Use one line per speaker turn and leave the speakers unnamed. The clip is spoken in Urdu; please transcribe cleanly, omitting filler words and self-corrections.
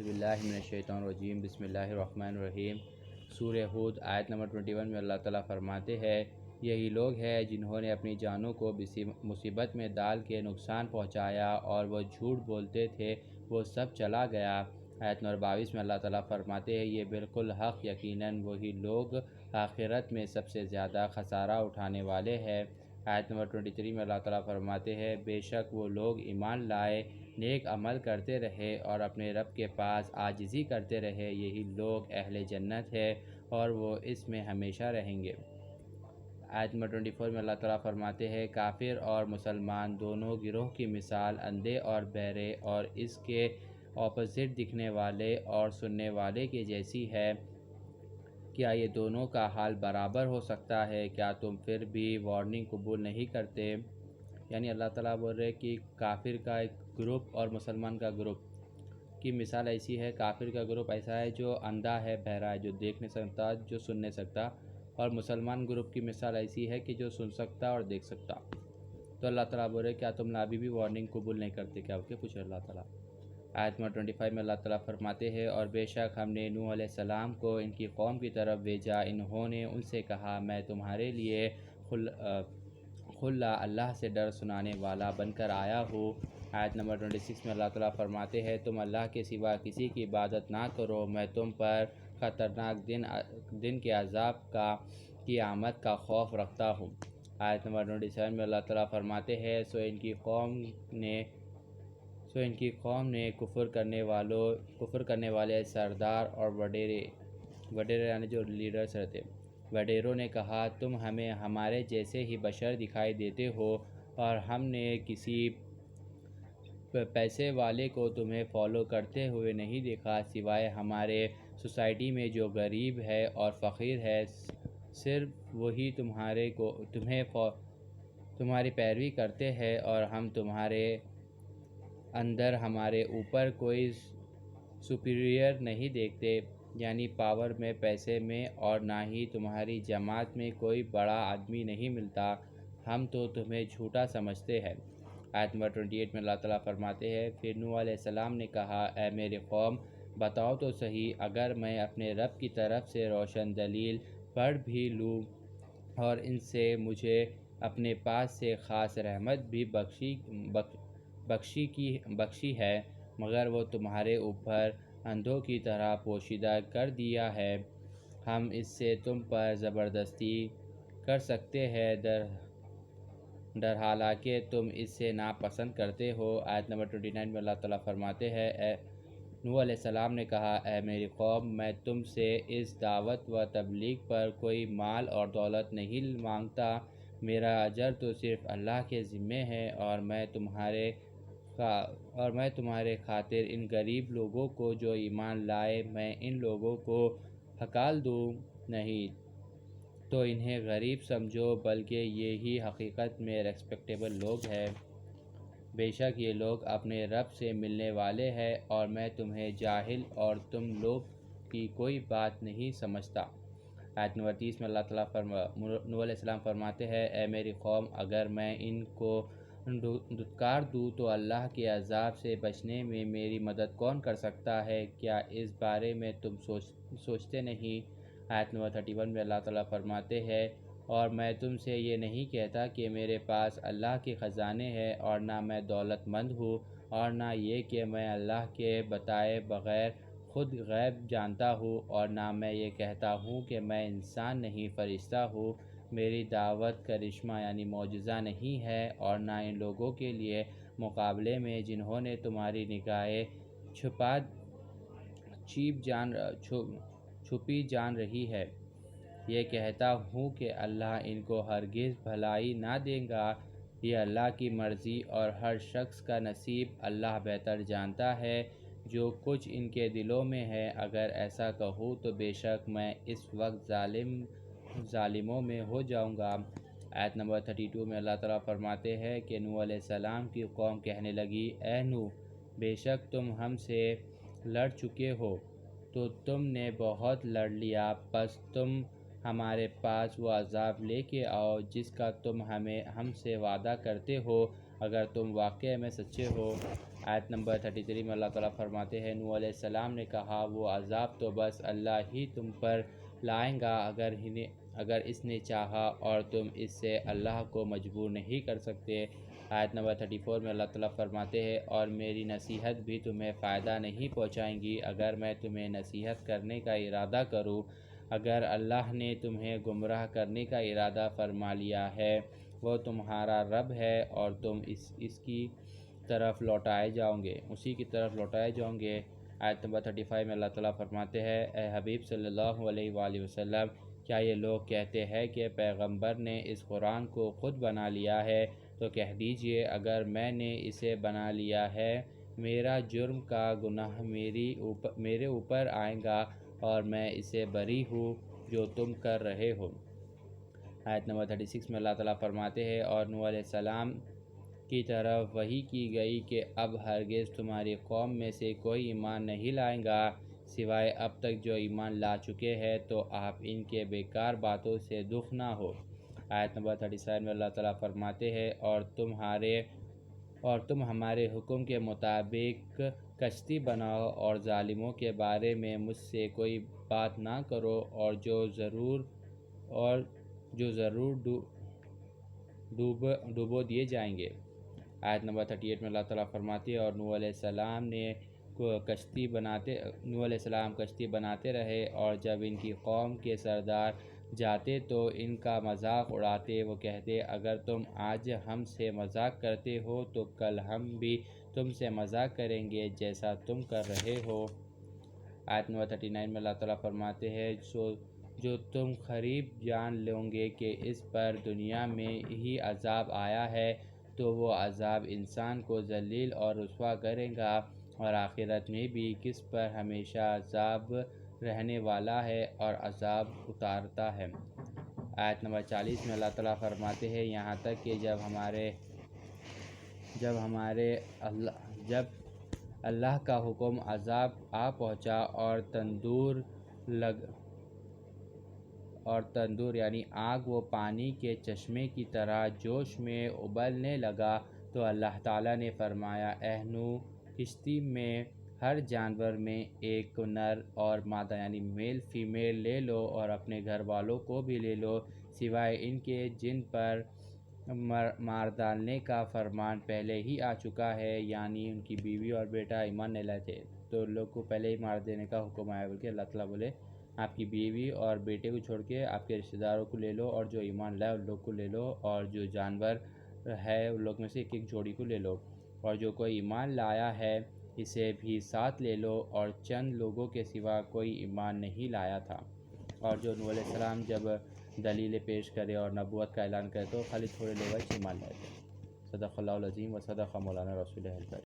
اعوذ باللہ من الشیطان الرجیم بسم اللہ الرحمن الرحیم۔ سورہ ہود آیت نمبر 21 میں اللہ تعالیٰ فرماتے ہیں، یہی لوگ ہیں جنہوں نے اپنی جانوں کو مصیبت میں ڈال کے نقصان پہنچایا اور وہ جھوٹ بولتے تھے، وہ سب چلا گیا۔ آیت نمبر 22 میں اللہ تعالیٰ فرماتے ہیں، یہ بالکل حق، یقیناً وہی لوگ آخرت میں سب سے زیادہ خسارہ اٹھانے والے ہیں۔ آیت نمبر 23 میں اللہ تعالیٰ فرماتے ہیں، بے شک وہ لوگ ایمان لائے، نیک عمل کرتے رہے اور اپنے رب کے پاس عاجزی کرتے رہے، یہی لوگ اہل جنت ہے اور وہ اس میں ہمیشہ رہیں گے۔ آیت نمبر 24 میں اللہ تعالیٰ فرماتے ہیں، کافر اور مسلمان دونوں گروہ کی مثال اندھے اور بہرے اور اس کے اپوزٹ دکھنے والے اور سننے والے کے جیسی ہے۔ کیا یہ دونوں کا حال برابر ہو سکتا ہے؟ کیا تم پھر بھی وارننگ قبول نہیں کرتے؟ یعنی اللہ تعالیٰ بول رہے کہ کافر کا ایک گروپ اور مسلمان کا گروپ کی مثال ایسی ہے۔ کافر کا گروپ ایسا ہے جو اندھا ہے، بہرا ہے، جو دیکھ نہیں سکتا، جو سن نہیں سکتا، اور مسلمان گروپ کی مثال ایسی ہے کہ جو سن سکتا اور دیکھ سکتا۔ تو اللہ تعالیٰ بول رہے کیا تم ابھی بھی وارننگ قبول نہیں کرتے کیا؟ اوکے پوچھے اللہ تعالیٰ۔ آیت نمبر 25 میں اللہ تعالیٰ فرماتے ہیں، اور بے شک ہم نے نوح علیہ السلام کو ان کی قوم کی طرف بھیجا، انہوں نے ان سے کہا، میں تمہارے لیے کھلا اللہ سے ڈر سنانے والا بن کر آیا ہوں۔ آیت نمبر 26 میں اللہ تعالیٰ فرماتے ہیں، تم اللہ کے سوا کسی کی عبادت نہ کرو، میں تم پر خطرناک دن کے عذاب کی آمد کا خوف رکھتا ہوں۔ آیت نمبر 27 میں اللہ تعالیٰ فرماتے ہیں، سو ان کی قوم نے کفر کرنے والے سردار اور وڈیرے یعنی جو لیڈرز رہتے وڈیروں نے کہا، تم ہمیں ہمارے جیسے ہی بشر دکھائی دیتے ہو اور ہم نے کسی پیسے والے کو تمہیں فالو کرتے ہوئے نہیں دیکھا، سوائے ہمارے سوسائٹی میں جو غریب ہے اور فقیر ہے، صرف وہی تمہاری پیروی کرتے ہیں اور ہم تمہارے اندر ہمارے اوپر کوئی سپیریئر نہیں دیکھتے، یعنی پاور میں، پیسے میں، اور نہ ہی تمہاری جماعت میں کوئی بڑا آدمی نہیں ملتا، ہم تو تمہیں جھوٹا سمجھتے ہیں۔ آیت نمبر 28 میں اللہ تعالیٰ فرماتے ہیں، پھر نوح علیہ السلام نے کہا، اے میری قوم، بتاؤ تو صحیح، اگر میں اپنے رب کی طرف سے روشن دلیل پڑھ بھی لوں اور ان سے مجھے اپنے پاس سے خاص رحمت بھی بخشی ہے، مگر وہ تمہارے اوپر اندھوں کی طرح پوشیدہ کر دیا ہے، ہم اس سے تم پر زبردستی کر سکتے ہیں، در حالانکہ تم اس سے ناپسند کرتے ہو۔ آیت نمبر 29 میں اللہ تعالیٰ فرماتے ہیں، نوح علیہ السلام نے کہا، اے میری قوم، میں تم سے اس دعوت و تبلیغ پر کوئی مال اور دولت نہیں مانگتا، میرا اجر تو صرف اللہ کے ذمہ ہے، اور میں تمہارے خاطر ان غریب لوگوں کو جو ایمان لائے، میں ان لوگوں کو ہکال دوں نہیں تو انہیں غریب سمجھو، بلکہ یہی حقیقت میں ریسپیکٹیبل لوگ ہیں، بے شک یہ لوگ اپنے رب سے ملنے والے ہیں، اور میں تمہیں جاہل اور تم لوگ کی کوئی بات نہیں سمجھتا۔ آیت نمبر 30 میں اللہ تعالیٰ نوح علیہ السلام فرماتے ہیں، اے میری قوم، اگر میں ان کو دھتکار دوں تو اللہ کے عذاب سے بچنے میں میری مدد کون کر سکتا ہے؟ کیا اس بارے میں تم سوچتے نہیں؟ آیت نمبر 31 میں اللہ تعالیٰ فرماتے ہیں، اور میں تم سے یہ نہیں کہتا کہ میرے پاس اللہ کے خزانے ہیں، اور نہ میں دولت مند ہوں، اور نہ یہ کہ میں اللہ کے بتائے بغیر خود غیب جانتا ہوں، اور نہ میں یہ کہتا ہوں کہ میں انسان نہیں فرشتہ ہوں، میری دعوت کرشمہ یعنی معجزہ نہیں ہے، اور نہ ان لوگوں کے لیے مقابلے میں جنہوں نے تمہاری نگاہیں چھپی جان رہی ہے، یہ کہتا ہوں کہ اللہ ان کو ہرگز بھلائی نہ دے گا، یہ اللہ کی مرضی اور ہر شخص کا نصیب اللہ بہتر جانتا ہے جو کچھ ان کے دلوں میں ہے، اگر ایسا کہوں تو بے شک میں اس وقت ظالموں میں ہو جاؤں گا۔ آیت نمبر 32 میں اللہ تعالیٰ فرماتے ہیں کہ نوح علیہ السلام کی قوم کہنے لگی، اے نوح، بے شک تم ہم سے لڑ چکے ہو، تو تم نے بہت لڑ لیا، پس تم ہمارے پاس وہ عذاب لے کے آؤ جس کا تم ہم سے وعدہ کرتے ہو، اگر تم واقعہ میں سچے ہو۔ آیت نمبر 33 میں اللہ تعالیٰ فرماتے ہیں نوح علیہ السلام نے کہا وہ عذاب تو بس اللہ ہی تم پر لائیں گا اگر اس نے چاہا اور تم اس سے اللہ کو مجبور نہیں کر سکتے۔ آیت نمبر 34 میں اللہ تعالیٰ فرماتے ہیں اور میری نصیحت بھی تمہیں فائدہ نہیں پہنچائیں گی اگر میں تمہیں نصیحت کرنے کا ارادہ کروں۔ اگر اللہ نے تمہیں گمراہ کرنے کا ارادہ فرما لیا ہے وہ تمہارا رب ہے اور تم اس کی طرف لوٹائے جاؤ گے۔ آیت نمبر 35 میں اللہ تعالیٰ فرماتے ہیں اے حبیب صلی اللہ علیہ وآلہ وسلم کیا یہ لوگ کہتے ہیں کہ پیغمبر نے اس قرآن کو خود بنا لیا ہے تو کہہ دیجئے اگر میں نے اسے بنا لیا ہے میرا جرم کا گناہ میرے اوپر آئے گا اور میں اسے بری ہوں جو تم کر رہے ہو۔ آیت نمبر 36 میں اللہ تعالیٰ فرماتے ہیں اور نوح علیہ السلام کی طرف وحی کی گئی کہ اب ہرگز تمہاری قوم میں سے کوئی ایمان نہیں لائے گا سوائے اب تک جو ایمان لا چکے ہیں تو آپ ان کے بیکار باتوں سے دکھ نہ ہو۔ آیت نمبر 37 میں اللہ تعالیٰ فرماتے ہیں اور تم ہمارے حکم کے مطابق کشتی بناؤ اور ظالموں کے بارے میں مجھ سے کوئی بات نہ کرو اور جو ضرور ڈوبو دیے جائیں گے۔ آیت نمبر 38 میں اللہ تعالیٰ فرماتے ہیں اور نوح علیہ السلام کشتی بناتے رہے اور جب ان کی قوم کے سردار جاتے تو ان کا مذاق اڑاتے وہ کہتے اگر تم آج ہم سے مذاق کرتے ہو تو کل ہم بھی تم سے مذاق کریں گے جیسا تم کر رہے ہو۔ آیت نمبر 39 میں اللہ تعالیٰ فرماتے ہیں جو تم قریب جان لو گے کہ اس پر دنیا میں ہی عذاب آیا ہے تو وہ عذاب انسان کو ذلیل اور رسوا کرے گا اور آخرت میں بھی کس پر ہمیشہ عذاب رہنے والا ہے اور عذاب اتارتا ہے۔ آیت نمبر 40 میں اللہ تعالیٰ فرماتے ہیں یہاں تک کہ جب اللہ کا حکم عذاب آ پہنچا اور تندور یعنی آگ و پانی کے چشمے کی طرح جوش میں ابلنے لگا تو اللہ تعالیٰ نے فرمایا اے نوح کشتی میں ہر جانور میں ایک نر اور مادہ یعنی میل فیمیل لے لو اور اپنے گھر والوں کو بھی لے لو سوائے ان کے جن پر مار ڈالنے کا فرمان پہلے ہی آ چکا ہے یعنی ان کی بیوی اور بیٹا ایمان نہیں لائے تھے تو لوگ کو پہلے ہی مار دینے کا حکم آیا بلکہ اللہ تعالیٰ بولے آپ کی بیوی اور بیٹے کو چھوڑ کے آپ کے رشتہ داروں کو لے لو اور جو ایمان لائے ان لوگ کو لے لو اور جو جانور ہے ان لوگ میں سے ایک جوڑی کو لے لو اور جو کوئی ایمان لایا ہے اسے بھی ساتھ لے لو اور چند لوگوں کے سوا کوئی ایمان نہیں لایا تھا۔ اور جو نوح علیہ السلام جب دلیلیں پیش کرے اور نبوت کا اعلان کرے تو خالی تھوڑے لوگ ایمان لائے تھے۔ صدق اللہ العظیم و صدق مولانا رسول اللہ۔